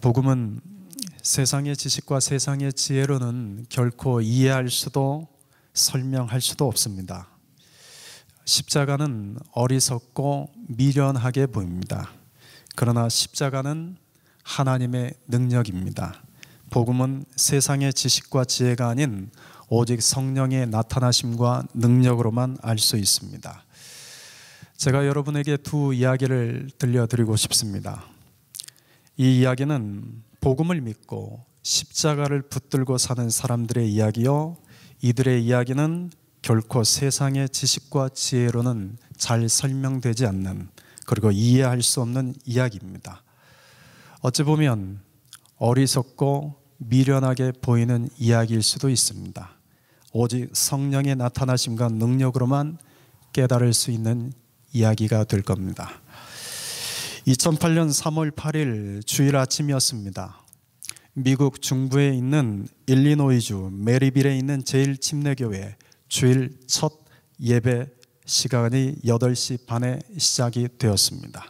복음은 세상의 지식과 세상의 지혜로는 결코 이해할 수도 설명할 수도 없습니다. 십자가는 어리석고 미련하게 보입니다. 그러나 십자가는 하나님의 능력입니다. 복음은 세상의 지식과 지혜가 아닌 오직 성령의 나타나심과 능력으로만 알 수 있습니다. 제가 여러분에게 두 이야기를 들려드리고 싶습니다. 이 이야기는 복음을 믿고 십자가를 붙들고 사는 사람들의 이야기요, 이들의 이야기는 결코 세상의 지식과 지혜로는 잘 설명되지 않는, 그리고 이해할 수 없는 이야기입니다. 어찌 보면 어리석고 미련하게 보이는 이야기일 수도 있습니다. 오직 성령의 나타나심과 능력으로만 깨달을 수 있는 이야기가 될 겁니다. 2008년 3월 8일 주일 아침이었습니다. 미국 중부에 있는 일리노이주 메리빌에 있는 제1침례교회 주일 첫 예배 시간이 8시 반에 시작이 되었습니다.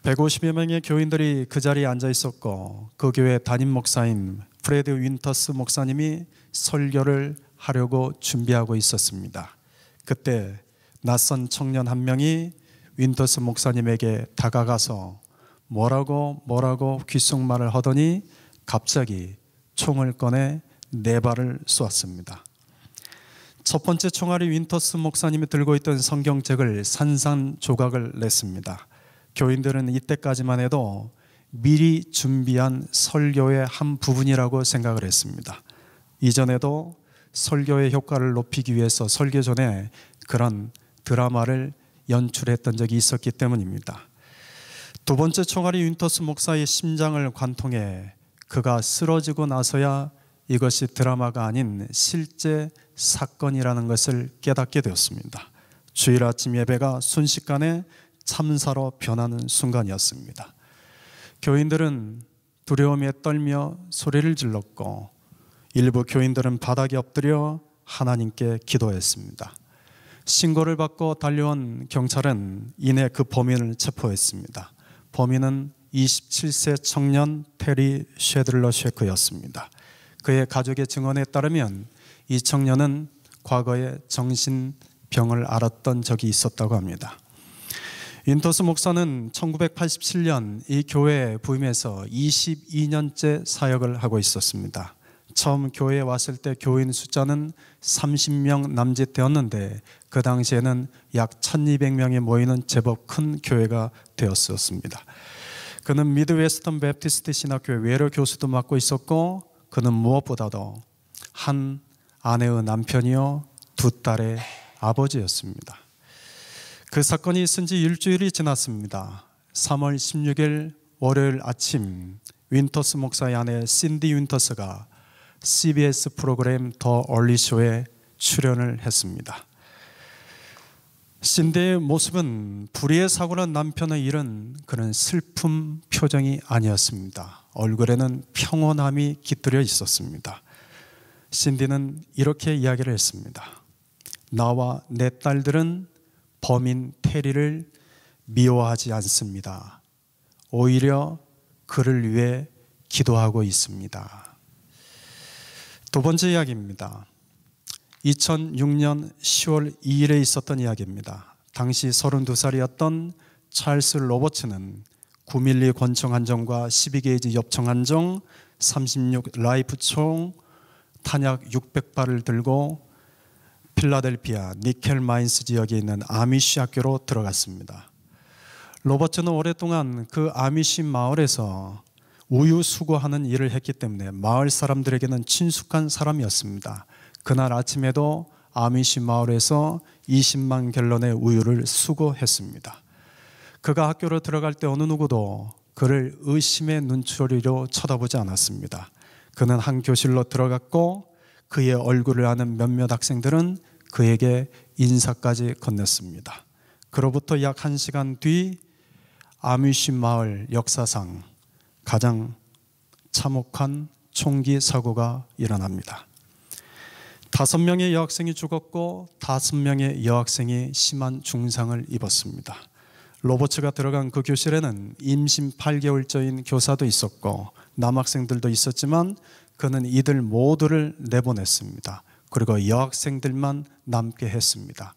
150여 명의 교인들이 그 자리에 앉아 있었고, 그 교회 담임 목사인 프레드 윈터스 목사님이 설교를 하려고 준비하고 있었습니다. 그때 낯선 청년 한 명이 윈터스 목사님에게 다가가서 뭐라고 귓속말을 하더니 갑자기 총을 꺼내 4발을 쏘았습니다. 첫 번째 총알이 윈터스 목사님이 들고 있던 성경책을 산산조각을 냈습니다. 교인들은 이때까지만 해도 미리 준비한 설교의 한 부분이라고 생각을 했습니다. 이전에도 설교의 효과를 높이기 위해서 설교 전에 그런 드라마를 연출했던 적이 있었기 때문입니다. 두 번째 총알이 윈터스 목사의 심장을 관통해 그가 쓰러지고 나서야 이것이 드라마가 아닌 실제 사건이라는 것을 깨닫게 되었습니다. 주일 아침 예배가 순식간에 참사로 변하는 순간이었습니다. 교인들은 두려움에 떨며 소리를 질렀고, 일부 교인들은 바닥에 엎드려 하나님께 기도했습니다. 신고를 받고 달려온 경찰은 이내 그 범인을 체포했습니다. 범인은 27세 청년 테리 쉐들러 쉐크였습니다. 그의 가족의 증언에 따르면 이 청년은 과거에 정신병을 앓았던 적이 있었다고 합니다. 윈터스 목사는 1987년 이 교회에 부임해서 22년째 사역을 하고 있었습니다. 처음 교회에 왔을 때 교인 숫자는 30명 남짓되었는데 그 당시에는 약 1200명이 모이는 제법 큰 교회가 되었었습니다. 그는 미드웨스턴 베프티스트 신학교회 외로 교수도 맡고 있었고, 그는 무엇보다도 한 아내의 남편이요 2 딸의 아버지였습니다. 그 사건이 있은 지 일주일이 지났습니다. 3월 16일 월요일 아침, 윈터스 목사의 아내 신디 윈터스가 CBS 프로그램 더 얼리쇼에 출연을 했습니다. 신디의 모습은 불의의 사고난 남편의 일은 그런 슬픔 표정이 아니었습니다. 얼굴에는 평온함이 깃들여 있었습니다. 신디는 이렇게 이야기를 했습니다. 나와 내 딸들은 범인 테리를 미워하지 않습니다. 오히려 그를 위해 기도하고 있습니다. 두 번째 이야기입니다. 2006년 10월 2일에 있었던 이야기입니다. 당시 32살이었던 찰스 로버츠는 9mm 권총 한정과 12게이지 엽총 한정, 36 라이프 총, 탄약 600발을 들고 필라델피아 니켈 마인스 지역에 있는 아미시 학교로 들어갔습니다. 로버츠는 오랫동안 그 아미시 마을에서 우유 수거하는 일을 했기 때문에 마을 사람들에게는 친숙한 사람이었습니다. 그날 아침에도 아미시 마을에서 20만 갤런의 우유를 수거했습니다. 그가 학교로 들어갈 때 어느 누구도 그를 의심의 눈초리로 쳐다보지 않았습니다. 그는 한 교실로 들어갔고, 그의 얼굴을 아는 몇몇 학생들은 그에게 인사까지 건넸습니다. 그로부터 약 1시간 뒤 아미시 마을 역사상 가장 참혹한 총기 사고가 일어납니다. 5명의 여학생이 죽었고 5명의 여학생이 심한 중상을 입었습니다. 로버츠가 들어간 그 교실에는 임신 8개월째인 교사도 있었고 남학생들도 있었지만 그는 이들 모두를 내보냈습니다. 그리고 여학생들만 남게 했습니다.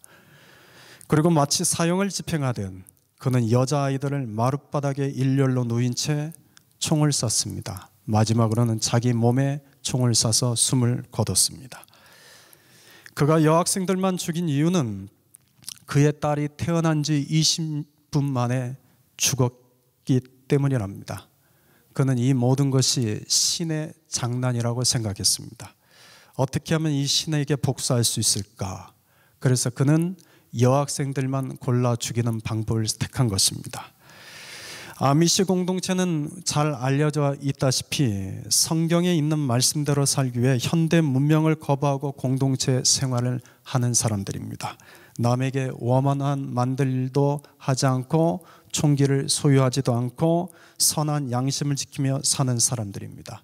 그리고 마치 사형을 집행하듯 그는 여자아이들을 마룻바닥에 일렬로 누인 채 총을 쐈습니다. 마지막으로는 자기 몸에 총을 쏴서 숨을 거뒀습니다. 그가 여학생들만 죽인 이유는 그의 딸이 태어난 지 20분 만에 죽었기 때문이랍니다. 그는 이 모든 것이 신의 장난이라고 생각했습니다. 어떻게 하면 이 신에게 복수할 수 있을까? 그래서 그는 여학생들만 골라 죽이는 방법을 택한 것입니다. 아미시 공동체는 잘 알려져 있다시피 성경에 있는 말씀대로 살기 위해 현대 문명을 거부하고 공동체 생활을 하는 사람들입니다. 남에게 원한한 만들도 하지 않고 총기를 소유하지도 않고 선한 양심을 지키며 사는 사람들입니다.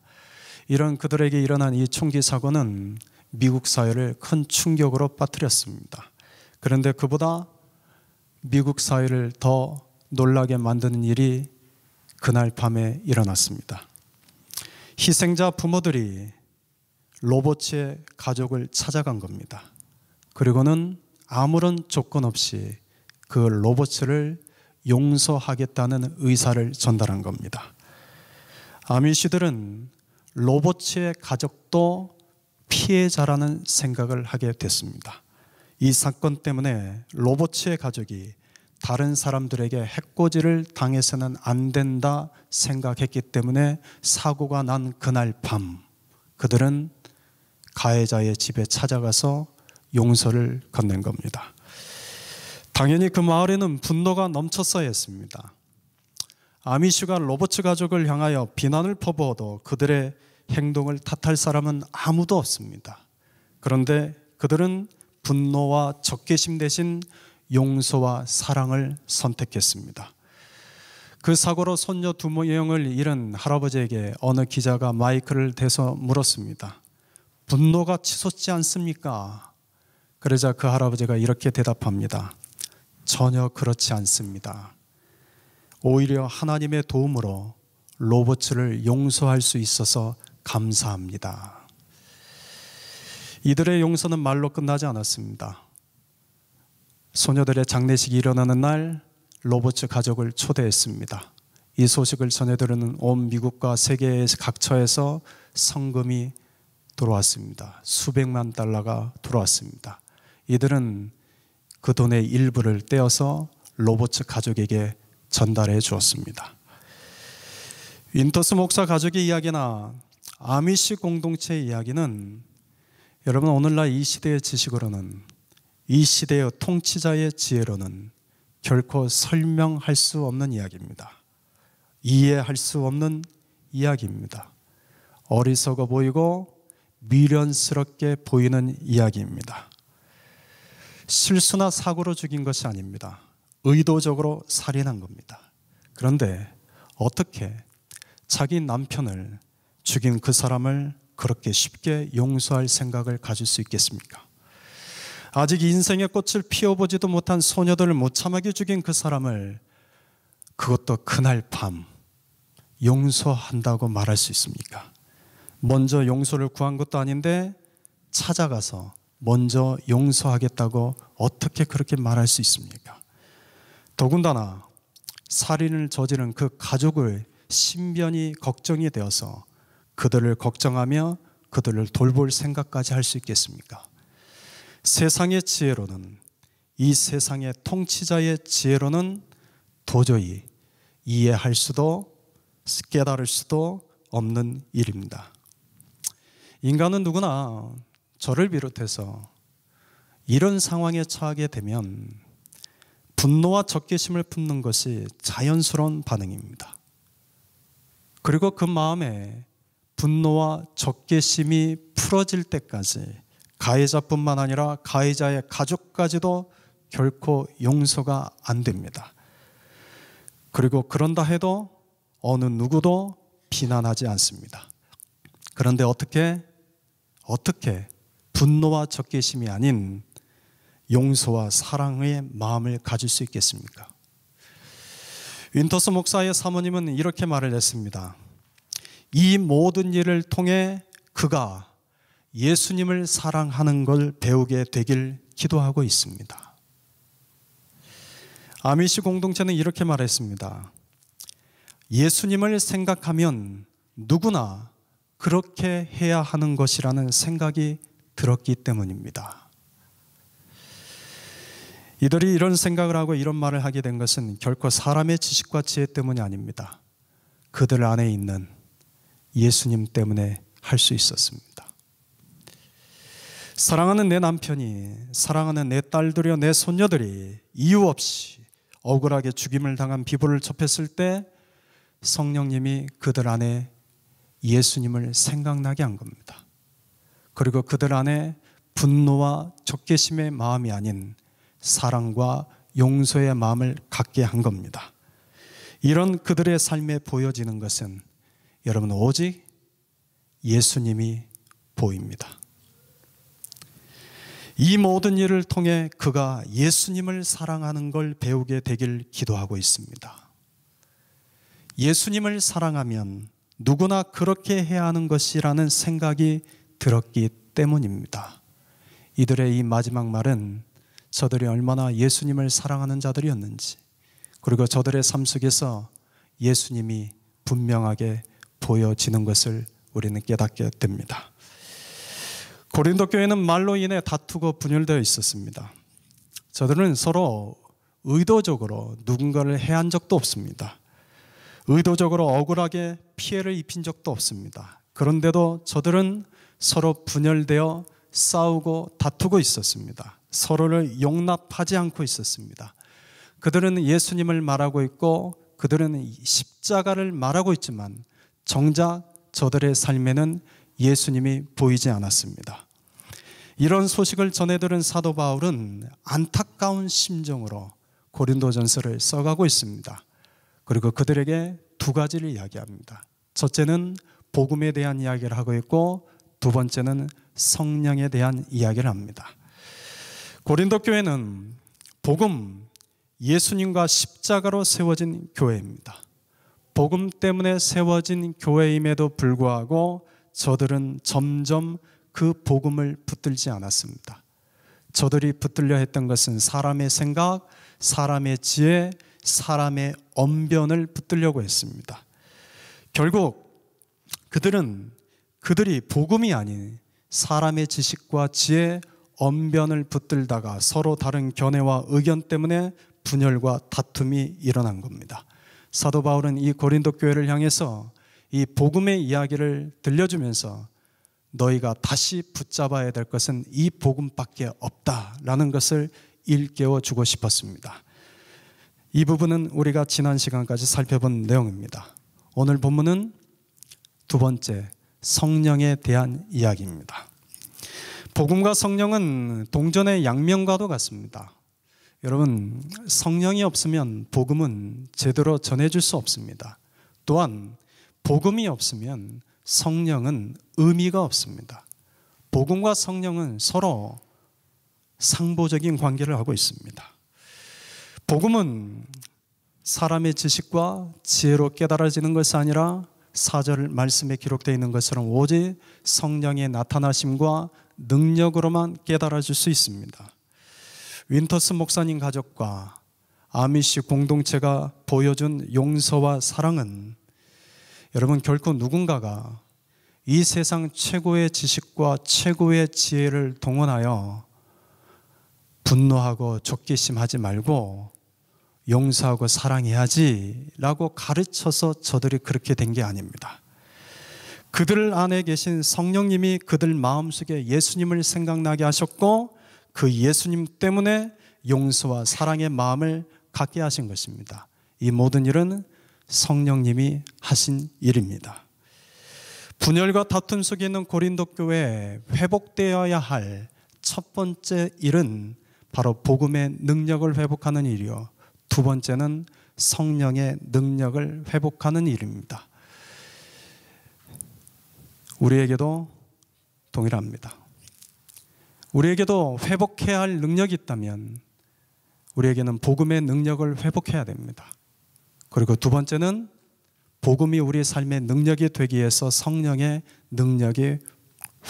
이런 그들에게 일어난 이 총기 사고는 미국 사회를 큰 충격으로 빠뜨렸습니다. 그런데 그보다 미국 사회를 더 놀라게 만드는 일이 그날 밤에 일어났습니다. 희생자 부모들이 로버츠의 가족을 찾아간 겁니다. 그리고는 아무런 조건 없이 그 로버츠를 용서하겠다는 의사를 전달한 겁니다. 아미시들은 로버츠의 가족도 피해자라는 생각을 하게 됐습니다. 이 사건 때문에 로버츠의 가족이 다른 사람들에게 해코지를 당해서는 안 된다 생각했기 때문에 사고가 난 그날 밤 그들은 가해자의 집에 찾아가서 용서를 건넨 겁니다. 당연히 그 마을에는 분노가 넘쳤어야 했습니다. 아미시가 로버츠 가족을 향하여 비난을 퍼부어도 그들의 행동을 탓할 사람은 아무도 없습니다. 그런데 그들은 분노와 적개심 대신 용서와 사랑을 선택했습니다. 그 사고로 손녀 2명을 잃은 할아버지에게 어느 기자가 마이크를 대서 물었습니다. 분노가 치솟지 않습니까? 그러자 그 할아버지가 이렇게 대답합니다. 전혀 그렇지 않습니다. 오히려 하나님의 도움으로 로버츠를 용서할 수 있어서 감사합니다. 이들의 용서는 말로 끝나지 않았습니다. 소녀들의 장례식이 일어나는 날 로버츠 가족을 초대했습니다. 이 소식을 전해들은 온 미국과 세계의 각처에서 성금이 들어왔습니다. 수백만 달러가 들어왔습니다. 이들은 그 돈의 일부를 떼어서 로버츠 가족에게 전달해 주었습니다. 윈터스 목사 가족의 이야기나 아미시 공동체의 이야기는 여러분 오늘날 이 시대의 지식으로는 이 시대의 통치자의 지혜로는 결코 설명할 수 없는 이야기입니다. 이해할 수 없는 이야기입니다. 어리석어 보이고 미련스럽게 보이는 이야기입니다. 실수나 사고로 죽인 것이 아닙니다. 의도적으로 살인한 겁니다. 그런데 어떻게 자기 남편을 죽인 그 사람을 그렇게 쉽게 용서할 생각을 가질 수 있겠습니까? 아직 인생의 꽃을 피워보지도 못한 소녀들을 무참하게 죽인 그 사람을 그것도 그날 밤 용서한다고 말할 수 있습니까? 먼저 용서를 구한 것도 아닌데 찾아가서 먼저 용서하겠다고 어떻게 그렇게 말할 수 있습니까? 더군다나 살인을 저지른 그 가족을 신변이 걱정이 되어서 그들을 걱정하며 그들을 돌볼 생각까지 할 수 있겠습니까? 세상의 지혜로는, 이 세상의 통치자의 지혜로는 도저히 이해할 수도 깨달을 수도 없는 일입니다. 인간은 누구나 저를 비롯해서 이런 상황에 처하게 되면 분노와 적개심을 품는 것이 자연스러운 반응입니다. 그리고 그 마음에 분노와 적개심이 풀어질 때까지 가해자뿐만 아니라 가해자의 가족까지도 결코 용서가 안 됩니다. 그리고 그런다 해도 어느 누구도 비난하지 않습니다. 그런데 어떻게 분노와 적개심이 아닌 용서와 사랑의 마음을 가질 수 있겠습니까? 윈터스 목사의 사모님은 이렇게 말을 했습니다. 이 모든 일을 통해 그가 예수님을 사랑하는 걸 배우게 되길 기도하고 있습니다. 아미시 공동체는 이렇게 말했습니다. 예수님을 생각하면 누구나 그렇게 해야 하는 것이라는 생각이 들었기 때문입니다. 이들이 이런 생각을 하고 이런 말을 하게 된 것은 결코 사람의 지식과 지혜 때문이 아닙니다. 그들 안에 있는 예수님 때문에 할 수 있었습니다. 사랑하는 내 남편이, 사랑하는 내 딸들이여 내 손녀들이 이유 없이 억울하게 죽임을 당한 비보를 접했을 때 성령님이 그들 안에 예수님을 생각나게 한 겁니다. 그리고 그들 안에 분노와 적개심의 마음이 아닌 사랑과 용서의 마음을 갖게 한 겁니다. 이런 그들의 삶에 보여지는 것은 여러분 오직 예수님이 보입니다. 이 모든 일을 통해 그가 예수님을 사랑하는 걸 배우게 되길 기도하고 있습니다. 예수님을 사랑하면 누구나 그렇게 해야 하는 것이라는 생각이 들었기 때문입니다. 이들의 이 마지막 말은 저들이 얼마나 예수님을 사랑하는 자들이었는지, 그리고 저들의 삶 속에서 예수님이 분명하게 보여지는 것을 우리는 깨닫게 됩니다. 고린도 교회는 말로 인해 다투고 분열되어 있었습니다. 저들은 서로 의도적으로 누군가를 해한 적도 없습니다. 의도적으로 억울하게 피해를 입힌 적도 없습니다. 그런데도 저들은 서로 분열되어 싸우고 다투고 있었습니다. 서로를 용납하지 않고 있었습니다. 그들은 예수님을 말하고 있고 그들은 십자가를 말하고 있지만 정작 저들의 삶에는 예수님이 보이지 않았습니다. 이런 소식을 전해 들은 사도 바울은 안타까운 심정으로 고린도전서를 써가고 있습니다. 그리고 그들에게 두 가지를 이야기합니다. 첫째는 복음에 대한 이야기를 하고 있고 두 번째는 성령에 대한 이야기를 합니다. 고린도 교회는 복음, 예수님과 십자가로 세워진 교회입니다. 복음 때문에 세워진 교회임에도 불구하고 저들은 점점 그 복음을 붙들지 않았습니다. 저들이 붙들려 했던 것은 사람의 생각, 사람의 지혜, 사람의 언변을 붙들려고 했습니다. 결국 그들이 복음이 아닌 사람의 지식과 지혜, 언변을 붙들다가 서로 다른 견해와 의견 때문에 분열과 다툼이 일어난 겁니다. 사도 바울은 이 고린도 교회를 향해서 이 복음의 이야기를 들려주면서 너희가 다시 붙잡아야 될 것은 이 복음밖에 없다라는 것을 일깨워 주고 싶었습니다. 이 부분은 우리가 지난 시간까지 살펴본 내용입니다. 오늘 본문은 두 번째, 성령에 대한 이야기입니다. 복음과 성령은 동전의 양면과도 같습니다. 여러분, 성령이 없으면 복음은 제대로 전해줄 수 없습니다. 또한 복음이 없으면 성령은 의미가 없습니다. 복음과 성령은 서로 상보적인 관계를 하고 있습니다. 복음은 사람의 지식과 지혜로 깨달아지는 것이 아니라 4절 말씀에 기록되어 있는 것처럼 오직 성령의 나타나심과 능력으로만 깨달아질 수 있습니다. 윈터스 목사님 가족과 아미시 공동체가 보여준 용서와 사랑은 여러분 결코 누군가가 이 세상 최고의 지식과 최고의 지혜를 동원하여 분노하고 적개심하지 말고 용서하고 사랑해야지 라고 가르쳐서 저들이 그렇게 된 게 아닙니다. 그들 안에 계신 성령님이 그들 마음속에 예수님을 생각나게 하셨고 그 예수님 때문에 용서와 사랑의 마음을 갖게 하신 것입니다. 이 모든 일은 성령님이 하신 일입니다. 분열과 다툼 속에 있는 고린도 교회에 회복되어야 할 첫 번째 일은 바로 복음의 능력을 회복하는 일이요, 두 번째는 성령의 능력을 회복하는 일입니다. 우리에게도 동일합니다. 우리에게도 회복해야 할 능력이 있다면 우리에게는 복음의 능력을 회복해야 됩니다. 그리고 두 번째는 복음이 우리 삶의 능력이 되기 위해서 성령의 능력이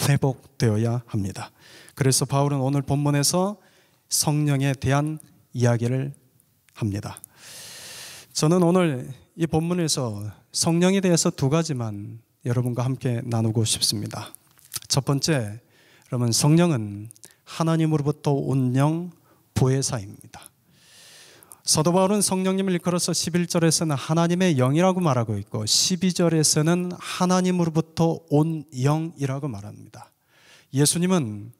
회복되어야 합니다. 그래서 바울은 오늘 본문에서 성령에 대한 이야기를 합니다. 저는 오늘 이 본문에서 성령에 대해서 두 가지만 여러분과 함께 나누고 싶습니다. 첫 번째, 여러분, 성령은 하나님으로부터 온 영, 보혜사입니다. 사도 바울은 성령님을 일컬어서 11절에서는 하나님의 영이라고 말하고 있고 12절에서는 하나님으로부터 온 영이라고 말합니다. 예수님은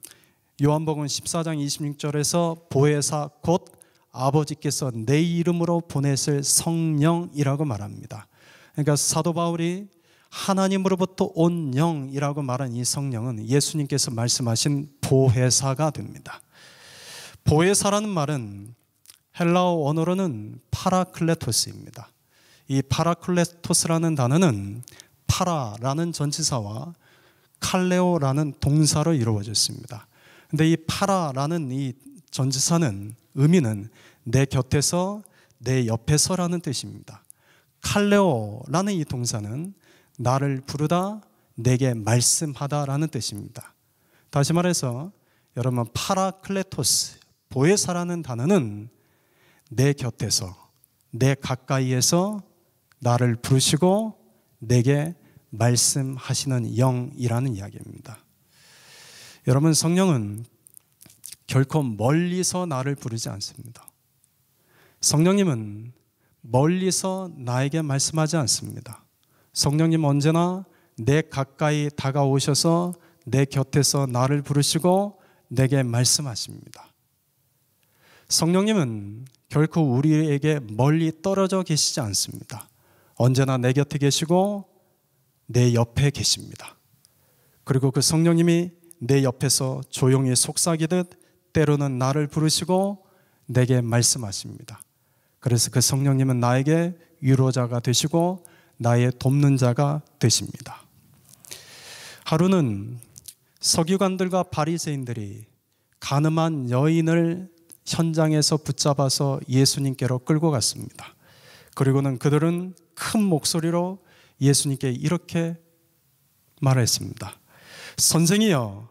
요한복음 14장 26절에서 보혜사 곧 아버지께서 내 이름으로 보내실 성령이라고 말합니다. 그러니까 사도 바울이 하나님으로부터 온 영이라고 말한 이 성령은 예수님께서 말씀하신 보혜사가 됩니다. 보혜사라는 말은 헬라어 언어로는 파라클레토스입니다. 이 파라클레토스라는 단어는 파라라는 전치사와 칼레오라는 동사로 이루어졌습니다. 근데 이 파라라는 이 전치사는 의미는 내 곁에서 내 옆에서라는 뜻입니다. 칼레오라는 이 동사는 나를 부르다 내게 말씀하다라는 뜻입니다. 다시 말해서 여러분, 파라클레토스, 보혜사라는 단어는 내 곁에서 내 가까이에서 나를 부르시고 내게 말씀하시는 영이라는 이야기입니다. 여러분, 성령은 결코 멀리서 나를 부르지 않습니다. 성령님은 멀리서 나에게 말씀하지 않습니다. 성령님 언제나 내 가까이 다가오셔서 내 곁에서 나를 부르시고 내게 말씀하십니다. 성령님은 결코 우리에게 멀리 떨어져 계시지 않습니다. 언제나 내 곁에 계시고 내 옆에 계십니다. 그리고 그 성령님이 내 옆에서 조용히 속삭이듯 때로는 나를 부르시고 내게 말씀하십니다. 그래서 그 성령님은 나에게 위로자가 되시고 나의 돕는 자가 되십니다. 하루는 서기관들과 바리새인들이 간음한 여인을 현장에서 붙잡아서 예수님께로 끌고 갔습니다. 그리고는 그들은 큰 목소리로 예수님께 이렇게 말했습니다. 선생이여,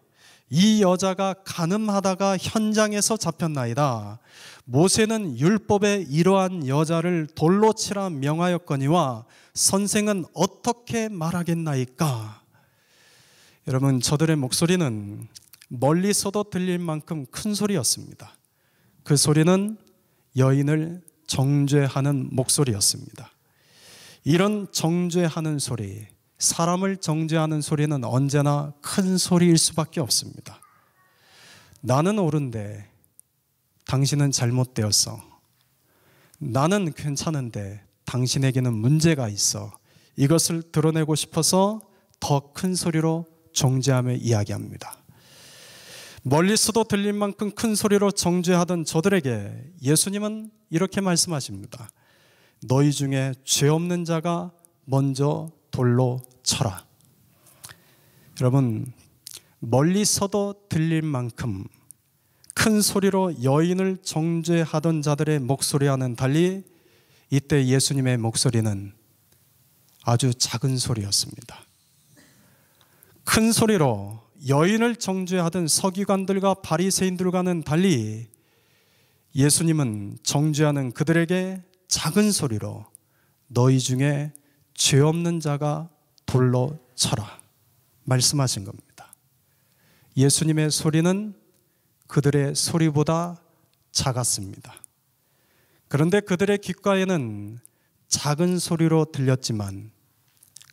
이 여자가 간음하다가 현장에서 잡혔나이다. 모세는 율법에 이러한 여자를 돌로 치라 명하였거니와 선생은 어떻게 말하겠나이까? 여러분, 저들의 목소리는 멀리서도 들릴 만큼 큰 소리였습니다. 그 소리는 여인을 정죄하는 목소리였습니다. 이런 정죄하는 소리, 사람을 정죄하는 소리는 언제나 큰 소리일 수밖에 없습니다. 나는 옳은데 당신은 잘못되었어. 나는 괜찮은데 당신에게는 문제가 있어. 이것을 드러내고 싶어서 더 큰 소리로 정죄하며 이야기합니다. 멀리서도 들릴 만큼 큰 소리로 정죄하던 저들에게 예수님은 이렇게 말씀하십니다. 너희 중에 죄 없는 자가 먼저 돌로 쳐라. 여러분, 멀리서도 들릴 만큼 큰 소리로 여인을 정죄하던 자들의 목소리와는 달리 이때 예수님의 목소리는 아주 작은 소리였습니다. 큰 소리로 여인을 정죄하던 서기관들과 바리새인들과는 달리 예수님은 정죄하는 그들에게 작은 소리로 너희 중에 죄 없는 자가 돌로 쳐라 말씀하신 겁니다. 예수님의 소리는 그들의 소리보다 작았습니다. 그런데 그들의 귓가에는 작은 소리로 들렸지만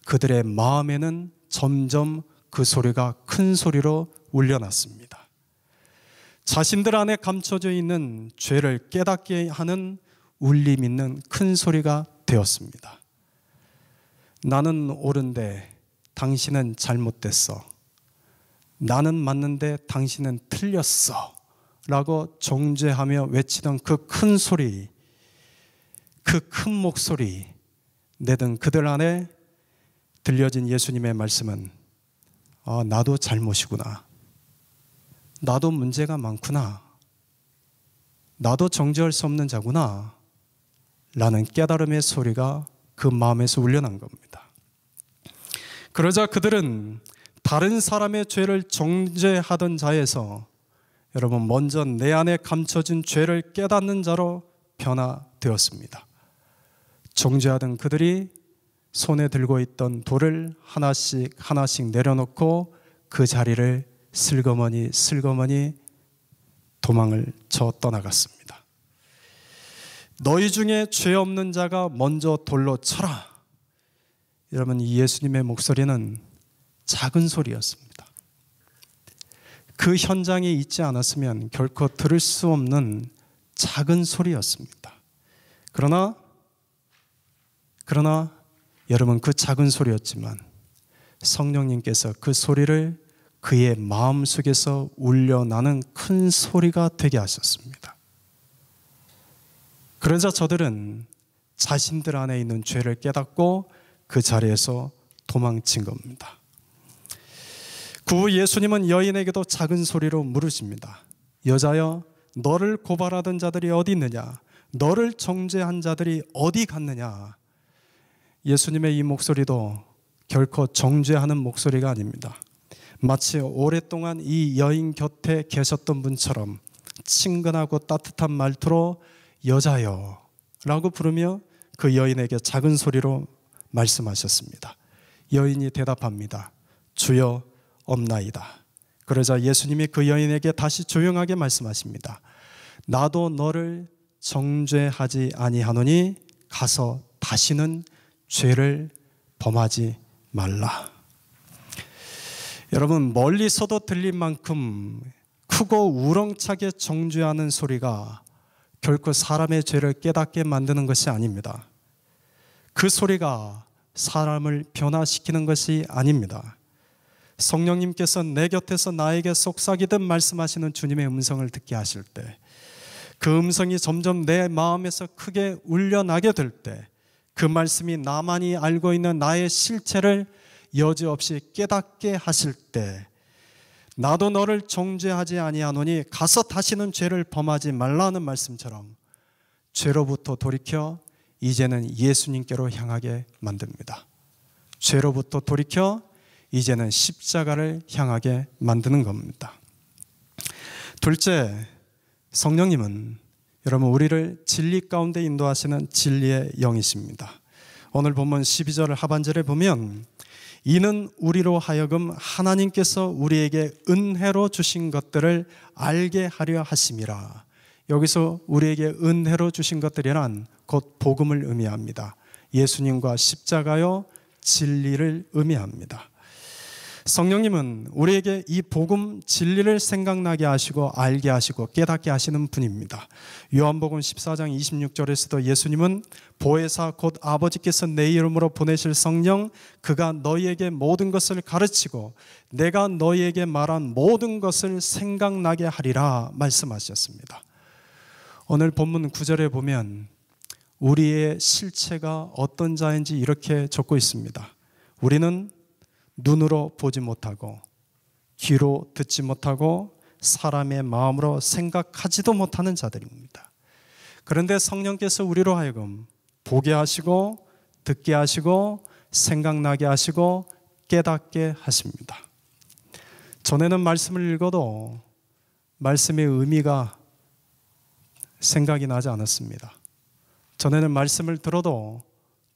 그들의 마음에는 점점 그 소리가 큰 소리로 울려났습니다. 자신들 안에 감춰져 있는 죄를 깨닫게 하는 울림 있는 큰 소리가 되었습니다. 나는 옳은데 당신은 잘못됐어. 나는 맞는데 당신은 틀렸어. 라고 정죄하며 외치던 그 큰 소리, 그 큰 목소리 내던 그들 안에 들려진 예수님의 말씀은 나도 잘못이구나. 나도 문제가 많구나. 나도 정죄할 수 없는 자구나. 라는 깨달음의 소리가 그 마음에서 울려난 겁니다. 그러자 그들은 다른 사람의 죄를 정죄하던 자에서 여러분 먼저 내 안에 감춰진 죄를 깨닫는 자로 변화되었습니다. 정죄하던 그들이 손에 들고 있던 돌을 하나씩 하나씩 내려놓고 그 자리를 슬그머니 도망을 쳐 떠나갔습니다. 너희 중에 죄 없는 자가 먼저 돌로 쳐라. 여러분, 이 예수님의 목소리는 작은 소리였습니다. 그 현장에 있지 않았으면 결코 들을 수 없는 작은 소리였습니다. 그러나 여러분, 그 작은 소리였지만 성령님께서 그 소리를 그의 마음속에서 울려나는 큰 소리가 되게 하셨습니다. 그러자 저들은 자신들 안에 있는 죄를 깨닫고 그 자리에서 도망친 겁니다. 그 후 예수님은 여인에게도 작은 소리로 물으십니다. 여자여, 너를 고발하던 자들이 어디 있느냐? 너를 정죄한 자들이 어디 갔느냐? 예수님의 이 목소리도 결코 정죄하는 목소리가 아닙니다. 마치 오랫동안 이 여인 곁에 계셨던 분처럼 친근하고 따뜻한 말투로 여자여 라고 부르며 그 여인에게 작은 소리로 말씀하셨습니다. 여인이 대답합니다. 주여, 없나이다. 그러자 예수님이 그 여인에게 다시 조용하게 말씀하십니다. 나도 너를 정죄하지 아니하노니 가서 다시는 죄를 범하지 말라. 여러분, 멀리서도 들릴 만큼 크고 우렁차게 정죄하는 소리가 결코 사람의 죄를 깨닫게 만드는 것이 아닙니다. 그 소리가 사람을 변화시키는 것이 아닙니다. 성령님께서 내 곁에서 나에게 속삭이듯 말씀하시는 주님의 음성을 듣게 하실 때, 그 음성이 점점 내 마음에서 크게 울려나게 될 때, 그 말씀이 나만이 알고 있는 나의 실체를 여지없이 깨닫게 하실 때, 나도 너를 정죄하지 아니하노니 가서 다시는 죄를 범하지 말라는 말씀처럼 죄로부터 돌이켜 이제는 예수님께로 향하게 만듭니다. 죄로부터 돌이켜 이제는 십자가를 향하게 만드는 겁니다. 둘째, 성령님은 여러분 우리를 진리 가운데 인도하시는 진리의 영이십니다. 오늘 본문 12절 하반절에 보면 이는 우리로 하여금 하나님께서 우리에게 은혜로 주신 것들을 알게 하려 하심이라. 여기서 우리에게 은혜로 주신 것들이란 곧 복음을 의미합니다. 예수님과 십자가요, 진리를 의미합니다. 성령님은 우리에게 이 복음 진리를 생각나게 하시고 알게 하시고 깨닫게 하시는 분입니다. 요한복음 14장 26절에서도 예수님은 보혜사 곧 아버지께서 내 이름으로 보내실 성령 그가 너희에게 모든 것을 가르치고 내가 너희에게 말한 모든 것을 생각나게 하리라 말씀하셨습니다. 오늘 본문 9절에 보면 우리의 실체가 어떤 자인지 이렇게 적고 있습니다. 우리는 눈으로 보지 못하고 귀로 듣지 못하고 사람의 마음으로 생각하지도 못하는 자들입니다. 그런데 성령께서 우리로 하여금 보게 하시고 듣게 하시고 생각나게 하시고 깨닫게 하십니다. 전에는 말씀을 읽어도 말씀의 의미가 생각이 나지 않았습니다. 전에는 말씀을 들어도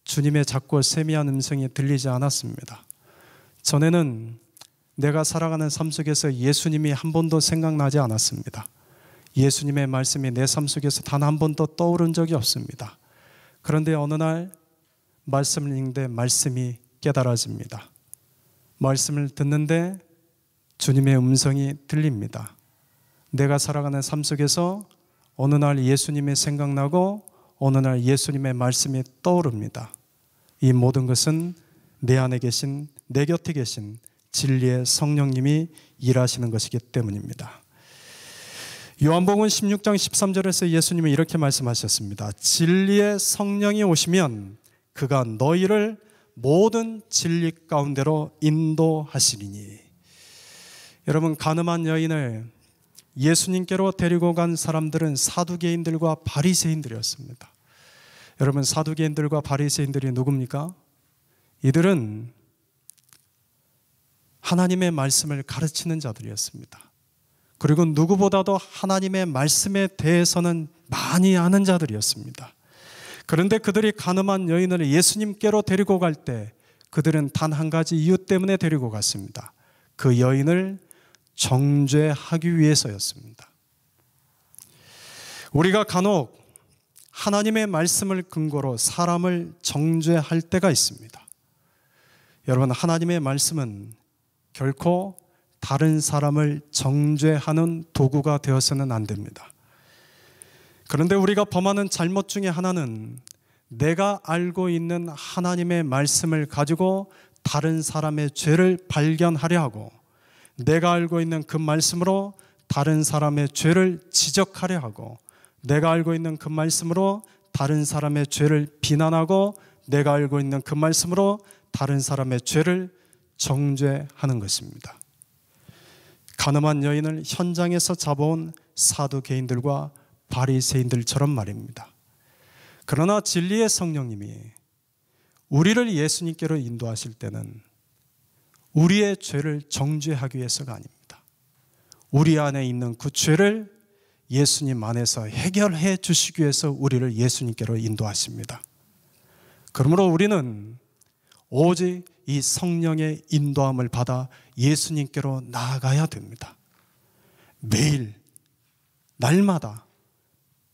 주님의 작고 세미한 음성이 들리지 않았습니다. 전에는 내가 살아가는 삶 속에서 예수님이 한 번도 생각나지 않았습니다. 예수님의 말씀이 내 삶 속에서 단 한 번도 떠오른 적이 없습니다. 그런데 어느 날 말씀을 읽는데 말씀이 깨달아집니다. 말씀을 듣는데 주님의 음성이 들립니다. 내가 살아가는 삶 속에서 어느 날 예수님이 생각나고 어느 날 예수님의 말씀이 떠오릅니다. 이 모든 것은 내 안에 계신, 내 곁에 계신 진리의 성령님이 일하시는 것이기 때문입니다. 요한복음 16장 13절에서 예수님은 이렇게 말씀하셨습니다. 진리의 성령이 오시면 그가 너희를 모든 진리 가운데로 인도하시리니. 여러분, 가늠한 여인을 예수님께로 데리고 간 사람들은 사두개인들과 바리새인들이었습니다. 여러분, 사두개인들과 바리새인들이 누굽니까? 이들은 하나님의 말씀을 가르치는 자들이었습니다. 그리고 누구보다도 하나님의 말씀에 대해서는 많이 아는 자들이었습니다. 그런데 그들이 가늠한 여인을 예수님께로 데리고 갈 때 그들은 단 한 가지 이유 때문에 데리고 갔습니다. 그 여인을 정죄하기 위해서였습니다. 우리가 간혹 하나님의 말씀을 근거로 사람을 정죄할 때가 있습니다. 여러분, 하나님의 말씀은 결코 다른 사람을 정죄하는 도구가 되어서는 안 됩니다. 그런데 우리가 범하는 잘못 중에 하나는 내가 알고 있는 하나님의 말씀을 가지고 다른 사람의 죄를 발견하려 하고, 내가 알고 있는 그 말씀으로 다른 사람의 죄를 지적하려 하고, 내가 알고 있는 그 말씀으로 다른 사람의 죄를 비난하고, 내가 알고 있는 그 말씀으로 다른 사람의 죄를 정죄하는 것입니다. 가늠한 여인을 현장에서 잡아온 사두개인들과 바리새인들처럼 말입니다. 그러나 진리의 성령님이 우리를 예수님께로 인도하실 때는 우리의 죄를 정죄하기 위해서가 아닙니다. 우리 안에 있는 그 죄를 예수님 안에서 해결해 주시기 위해서 우리를 예수님께로 인도하십니다. 그러므로 우리는 오직 이 성령의 인도함을 받아 예수님께로 나아가야 됩니다. 매일, 날마다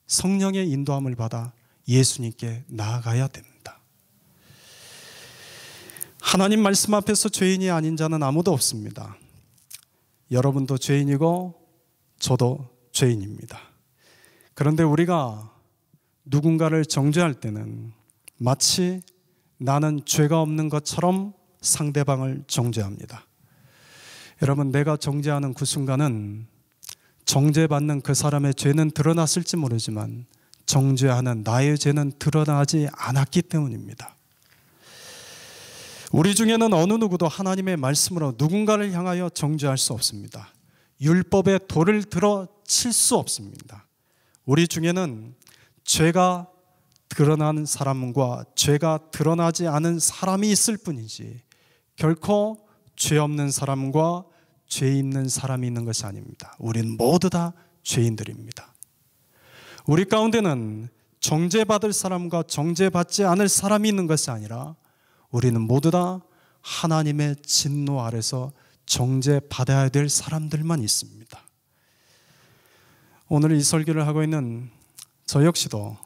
성령의 인도함을 받아 예수님께 나아가야 됩니다. 하나님 말씀 앞에서 죄인이 아닌 자는 아무도 없습니다. 여러분도 죄인이고 저도 죄인입니다. 그런데 우리가 누군가를 정죄할 때는 마치 나는 죄가 없는 것처럼 상대방을 정죄합니다. 여러분, 내가 정죄하는 그 순간은 정죄받는 그 사람의 죄는 드러났을지 모르지만 정죄하는 나의 죄는 드러나지 않았기 때문입니다. 우리 중에는 어느 누구도 하나님의 말씀으로 누군가를 향하여 정죄할 수 없습니다. 율법의 돌을 들어 칠 수 없습니다. 우리 중에는 죄가 드러난 사람과 죄가 드러나지 않은 사람이 있을 뿐이지 결코 죄 없는 사람과 죄 있는 사람이 있는 것이 아닙니다. 우리는 모두 다 죄인들입니다. 우리 가운데는 정죄받을 사람과 정죄받지 않을 사람이 있는 것이 아니라 우리는 모두 다 하나님의 진노 아래서 정죄받아야 될 사람들만 있습니다. 오늘 이 설교를 하고 있는 저 역시도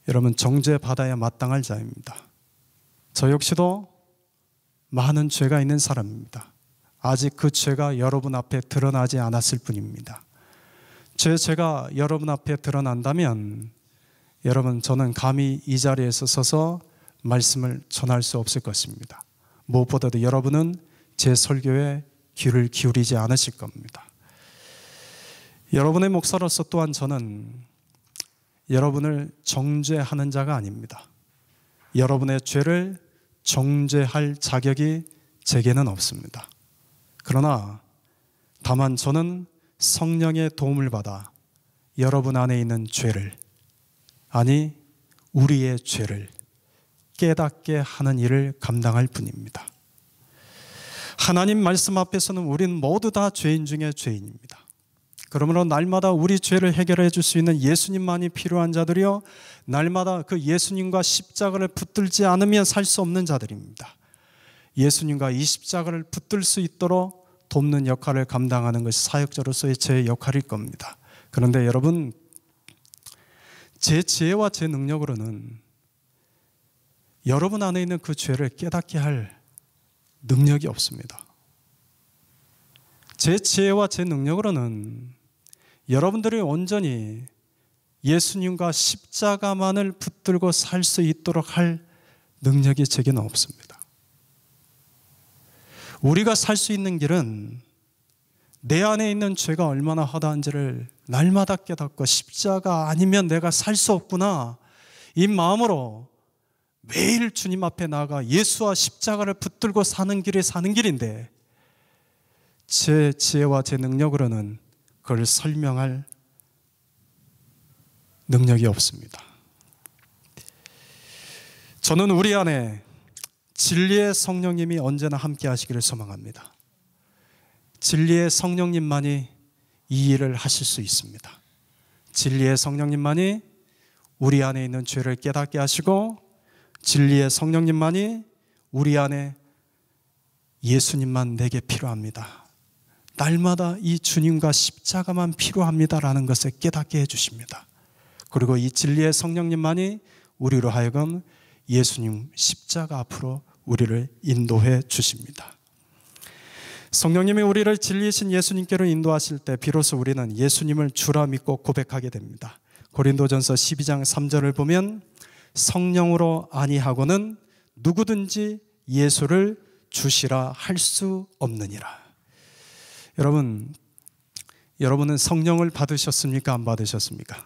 여러분 정죄받아야 마땅할 자입니다. 저 역시도 많은 죄가 있는 사람입니다. 아직 그 죄가 여러분 앞에 드러나지 않았을 뿐입니다. 제 죄가 여러분 앞에 드러난다면 여러분, 저는 감히 이 자리에서 서서 말씀을 전할 수 없을 것입니다. 무엇보다도 여러분은 제 설교에 귀를 기울이지 않으실 겁니다. 여러분의 목사로서 또한 저는 여러분을 정죄하는 자가 아닙니다. 여러분의 죄를 정죄할 자격이 제게는 없습니다. 그러나 다만 저는 성령의 도움을 받아 여러분 안에 있는 죄를, 아니 우리의 죄를 깨닫게 하는 일을 감당할 뿐입니다. 하나님 말씀 앞에서는 우리는 모두 다 죄인 중에 죄인입니다. 그러므로 날마다 우리 죄를 해결해 줄 수 있는 예수님만이 필요한 자들이요, 날마다 그 예수님과 십자가를 붙들지 않으면 살 수 없는 자들입니다. 예수님과 이 십자가를 붙들 수 있도록 돕는 역할을 감당하는 것이 사역자로서의 제 역할일 겁니다. 그런데 여러분, 제 지혜와 제 능력으로는 여러분 안에 있는 그 죄를 깨닫게 할 능력이 없습니다. 제 지혜와 제 능력으로는 여러분들이 온전히 예수님과 십자가만을 붙들고 살 수 있도록 할 능력이 제게는 없습니다. 우리가 살 수 있는 길은 내 안에 있는 죄가 얼마나 허다한지를 날마다 깨닫고 십자가 아니면 내가 살 수 없구나, 이 마음으로 매일 주님 앞에 나아가 예수와 십자가를 붙들고 사는 길이 사는 길인데, 제 지혜와 제 능력으로는 그걸 설명할 능력이 없습니다. 저는 우리 안에 진리의 성령님이 언제나 함께 하시기를 소망합니다. 진리의 성령님만이 이 일을 하실 수 있습니다. 진리의 성령님만이 우리 안에 있는 죄를 깨닫게 하시고, 진리의 성령님만이 우리 안에 예수님만 내게 필요합니다, 날마다 이 주님과 십자가만 필요합니다라는 것을 깨닫게 해주십니다. 그리고 이 진리의 성령님만이 우리로 하여금 예수님 십자가 앞으로 우리를 인도해 주십니다. 성령님이 우리를 진리이신 예수님께로 인도하실 때 비로소 우리는 예수님을 주라 믿고 고백하게 됩니다. 고린도전서 12장 3절을 보면 성령으로 아니하고는 누구든지 예수를 주시라 할 수 없느니라. 여러분은 성령을 받으셨습니까? 안 받으셨습니까?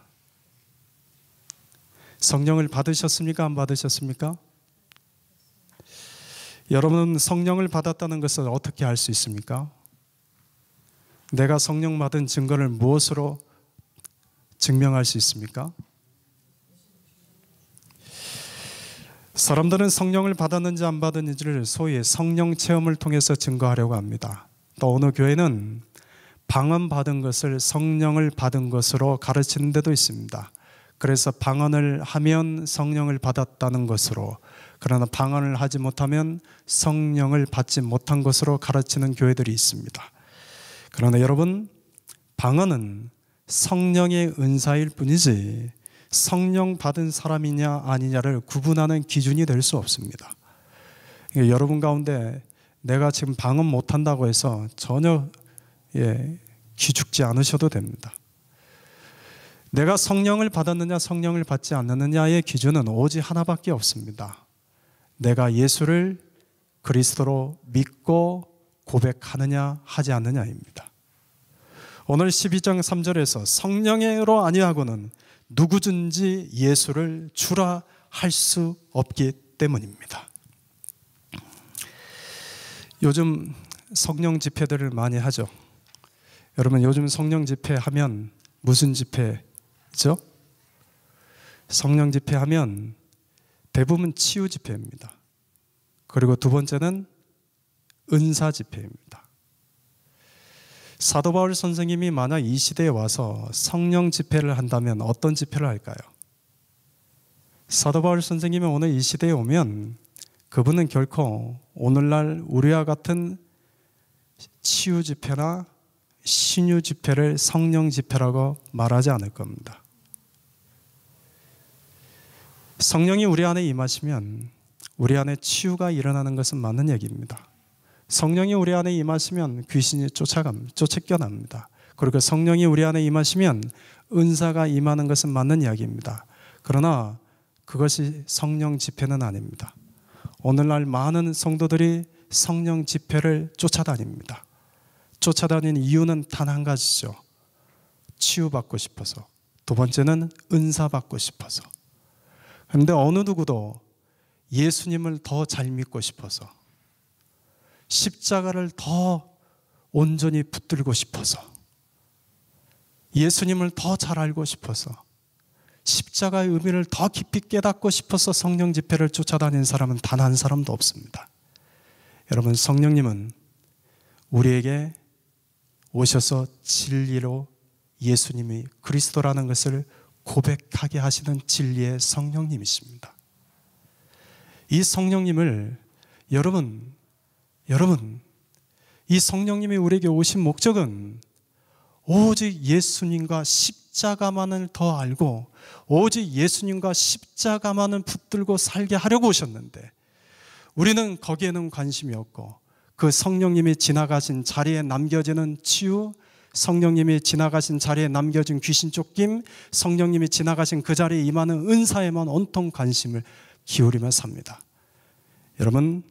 성령을 받으셨습니까? 안 받으셨습니까? 여러분은 성령을 받았다는 것을 어떻게 알 수 있습니까? 내가 성령 받은 증거를 무엇으로 증명할 수 있습니까? 사람들은 성령을 받았는지 안 받았는지를 소위 성령 체험을 통해서 증거하려고 합니다. 또 어느 교회는 방언 받은 것을 성령을 받은 것으로 가르치는 데도 있습니다. 그래서 방언을 하면 성령을 받았다는 것으로, 그러나 방언을 하지 못하면 성령을 받지 못한 것으로 가르치는 교회들이 있습니다. 그러나 여러분, 방언은 성령의 은사일 뿐이지 성령 받은 사람이냐 아니냐를 구분하는 기준이 될 수 없습니다. 여러분 가운데 내가 지금 방언 못한다고 해서 전혀 기죽지 않으셔도 됩니다. 내가 성령을 받았느냐 성령을 받지 않느냐의 기준은 오직 하나밖에 없습니다. 내가 예수를 그리스도로 믿고 고백하느냐 하지 않느냐입니다. 오늘 12장 3절에서 성령으로 아니하고는 누구든지 예수를 주라 할 수 없기 때문입니다. 요즘 성령 집회들을 많이 하죠. 여러분, 요즘 성령 집회 하면 무슨 집회죠? 성령 집회 하면 대부분 치유 집회입니다. 그리고 두 번째는 은사 집회입니다. 사도 바울 선생님이 만약 이 시대에 와서 성령 집회를 한다면 어떤 집회를 할까요? 사도 바울 선생님이 오늘 이 시대에 오면 그분은 결코 오늘날 우리와 같은 치유 집회나 신유 집회를 성령 집회라고 말하지 않을 겁니다. 성령이 우리 안에 임하시면 우리 안에 치유가 일어나는 것은 맞는 얘기입니다. 성령이 우리 안에 임하시면 귀신이 쫓겨납니다. 그리고 성령이 우리 안에 임하시면 은사가 임하는 것은 맞는 이야기입니다. 그러나 그것이 성령 집회는 아닙니다. 오늘날 많은 성도들이 성령 집회를 쫓아다닙니다. 쫓아다니는 이유는 단 한 가지죠. 치유받고 싶어서. 두 번째는 은사받고 싶어서. 그런데 어느 누구도 예수님을 더 잘 믿고 싶어서, 십자가를 더 온전히 붙들고 싶어서, 예수님을 더 잘 알고 싶어서, 십자가의 의미를 더 깊이 깨닫고 싶어서 성령 집회를 쫓아다니는 사람은 단 한 사람도 없습니다. 여러분, 성령님은 우리에게 오셔서 진리로 예수님이 그리스도라는 것을 고백하게 하시는 진리의 성령님이십니다. 이 성령님을 여러분, 이 성령님이 우리에게 오신 목적은 오직 예수님과 십자가만을 더 알고 오직 예수님과 십자가만을 붙들고 살게 하려고 오셨는데, 우리는 거기에는 관심이 없고 그 성령님이 지나가신 자리에 남겨지는 치유, 성령님이 지나가신 자리에 남겨진 귀신 쫓김, 성령님이 지나가신 그 자리에 임하는 은사에만 온통 관심을 기울이며 삽니다. 여러분,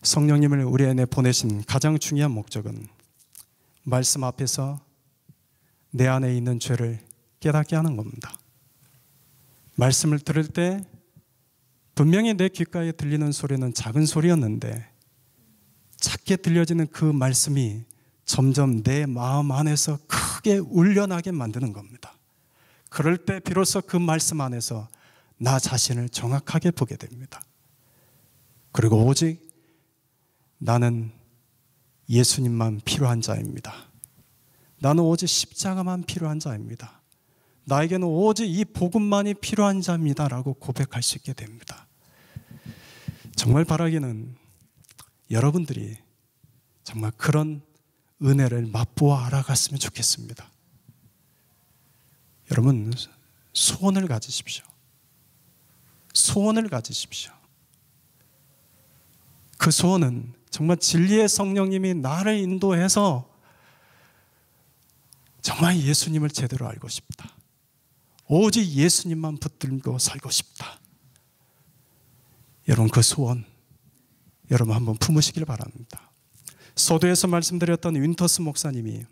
성령님을 우리 안에 보내신 가장 중요한 목적은 말씀 앞에서 내 안에 있는 죄를 깨닫게 하는 겁니다. 말씀을 들을 때 분명히 내 귓가에 들리는 소리는 작은 소리였는데 작게 들려지는 그 말씀이 점점 내 마음 안에서 크게 울려나게 만드는 겁니다. 그럴 때 비로소 그 말씀 안에서 나 자신을 정확하게 보게 됩니다. 그리고 오직 나는 예수님만 필요한 자입니다. 나는 오직 십자가만 필요한 자입니다. 나에게는 오직 이 복음만이 필요한 자입니다 라고 고백할 수 있게 됩니다. 정말 바라기는 여러분들이 정말 그런 은혜를 맛보아 알아갔으면 좋겠습니다. 여러분, 소원을 가지십시오. 소원을 가지십시오. 그 소원은 정말 진리의 성령님이 나를 인도해서 정말 예수님을 제대로 알고 싶다. 오직 예수님만 붙들고 살고 싶다. 여러분, 그 소원 여러분 한번 품으시길 바랍니다. 서두에서 말씀드렸던 윈터스 목사님이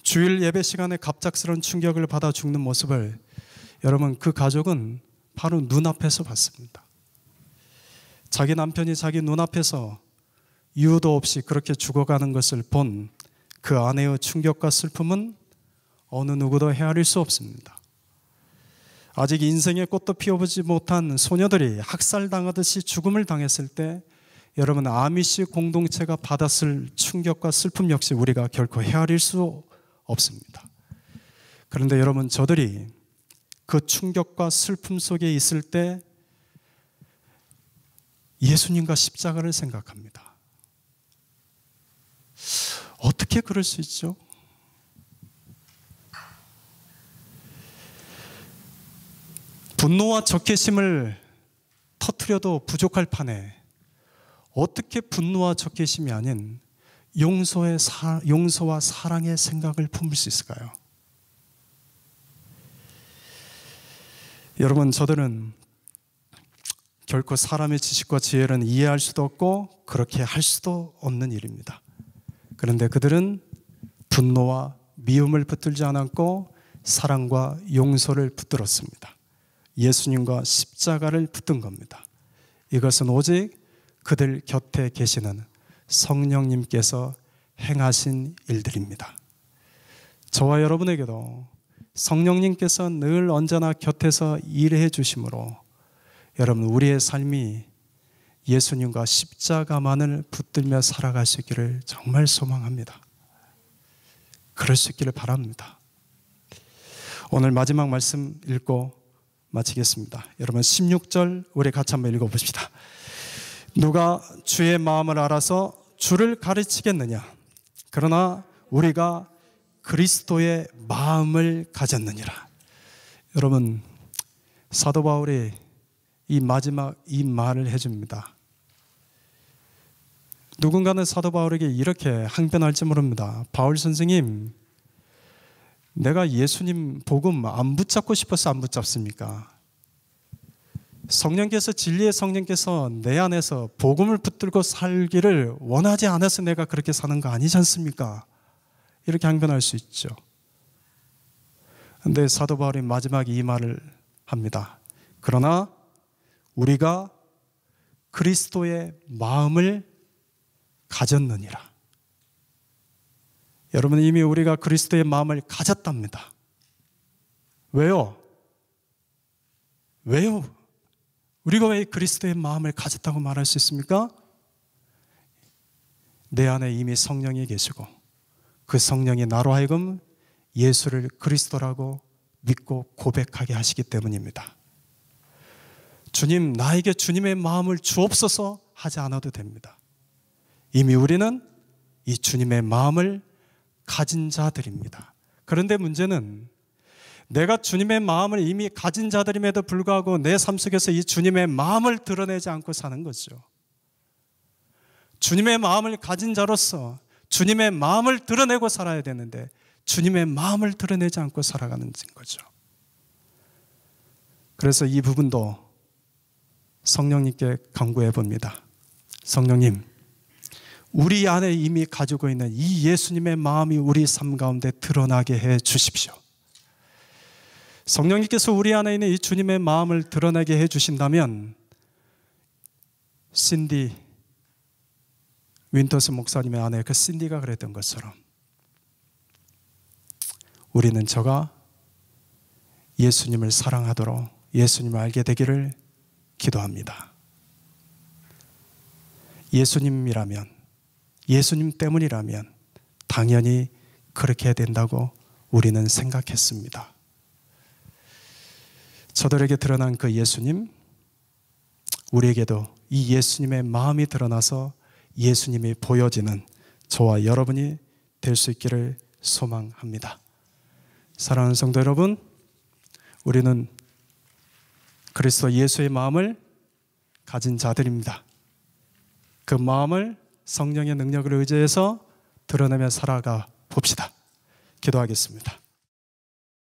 주일 예배 시간에 갑작스러운 충격을 받아 죽는 모습을 여러분 그 가족은 바로 눈앞에서 봤습니다. 자기 남편이 자기 눈앞에서 이유도 없이 그렇게 죽어가는 것을 본 그 아내의 충격과 슬픔은 어느 누구도 헤아릴 수 없습니다. 아직 인생의 꽃도 피워보지 못한 소녀들이 학살당하듯이 죽음을 당했을 때 여러분 아미시 공동체가 받았을 충격과 슬픔 역시 우리가 결코 헤아릴 수 없습니다. 그런데 여러분 저들이 그 충격과 슬픔 속에 있을 때 예수님과 십자가를 생각합니다. 어떻게 그럴 수 있죠? 분노와 적개심을 터뜨려도 부족할 판에 어떻게 분노와 적개심이 아닌 용서와 사랑의 생각을 품을 수 있을까요? 여러분 저들은 결코 사람의 지식과 지혜는 이해할 수도 없고 그렇게 할 수도 없는 일입니다. 그런데 그들은 분노와 미움을 붙들지 않았고 사랑과 용서를 붙들었습니다. 예수님과 십자가를 붙든 겁니다. 이것은 오직 그들 곁에 계시는 성령님께서 행하신 일들입니다. 저와 여러분에게도 성령님께서 늘 언제나 곁에서 일해 주심으로 여러분 우리의 삶이 예수님과 십자가만을 붙들며 살아갈 수 있기를 정말 소망합니다. 그럴 수 있기를 바랍니다. 오늘 마지막 말씀 읽고 마치겠습니다. 여러분 16절 우리 같이 한번 읽어봅시다. 누가 주의 마음을 알아서 주를 가르치겠느냐? 그러나 우리가 그리스도의 마음을 가졌느니라. 여러분 사도 바울이 이 마지막 이 말을 해줍니다. 누군가는 사도 바울에게 이렇게 항변할지 모릅니다. 바울 선생님, 내가 예수님 복음 안 붙잡고 싶어서 안 붙잡습니까? 성령께서 진리의 성령께서 내 안에서 복음을 붙들고 살기를 원하지 않아서 내가 그렇게 사는 거 아니지 않습니까? 이렇게 항변할 수 있죠. 그런데 사도 바울이 마지막 이 말을 합니다. 그러나 우리가 그리스도의 마음을 가졌느니라. 여러분 이미 우리가 그리스도의 마음을 가졌답니다. 왜요? 왜요? 우리가 왜 그리스도의 마음을 가졌다고 말할 수 있습니까? 내 안에 이미 성령이 계시고 그 성령이 나로 하여금 예수를 그리스도라고 믿고 고백하게 하시기 때문입니다. 주님, 나에게 주님의 마음을 주옵소서 하지 않아도 됩니다. 이미 우리는 이 주님의 마음을 가진 자들입니다. 그런데 문제는 내가 주님의 마음을 이미 가진 자들임에도 불구하고 내 삶 속에서 이 주님의 마음을 드러내지 않고 사는 거죠. 주님의 마음을 가진 자로서 주님의 마음을 드러내고 살아야 되는데 주님의 마음을 드러내지 않고 살아가는 거죠. 그래서 이 부분도 성령님께 간구해 봅니다. 성령님, 우리 안에 이미 가지고 있는 이 예수님의 마음이 우리 삶 가운데 드러나게 해 주십시오. 성령님께서 우리 안에 있는 이 주님의 마음을 드러나게 해 주신다면 신디 윈터스 목사님의 아내 그 신디가 그랬던 것처럼 우리는 저가 예수님을 사랑하도록 예수님을 알게 되기를 기도합니다. 예수님이라면, 예수님 때문이라면 당연히 그렇게 해야 된다고 우리는 생각했습니다. 저들에게 드러난 그 예수님, 우리에게도 이 예수님의 마음이 드러나서 예수님이 보여지는 저와 여러분이 될 수 있기를 소망합니다. 사랑하는 성도 여러분, 우리는 그리스도 예수의 마음을 가진 자들입니다. 그 마음을 성령의 능력을 의지해서 드러내며 살아가 봅시다. 기도하겠습니다.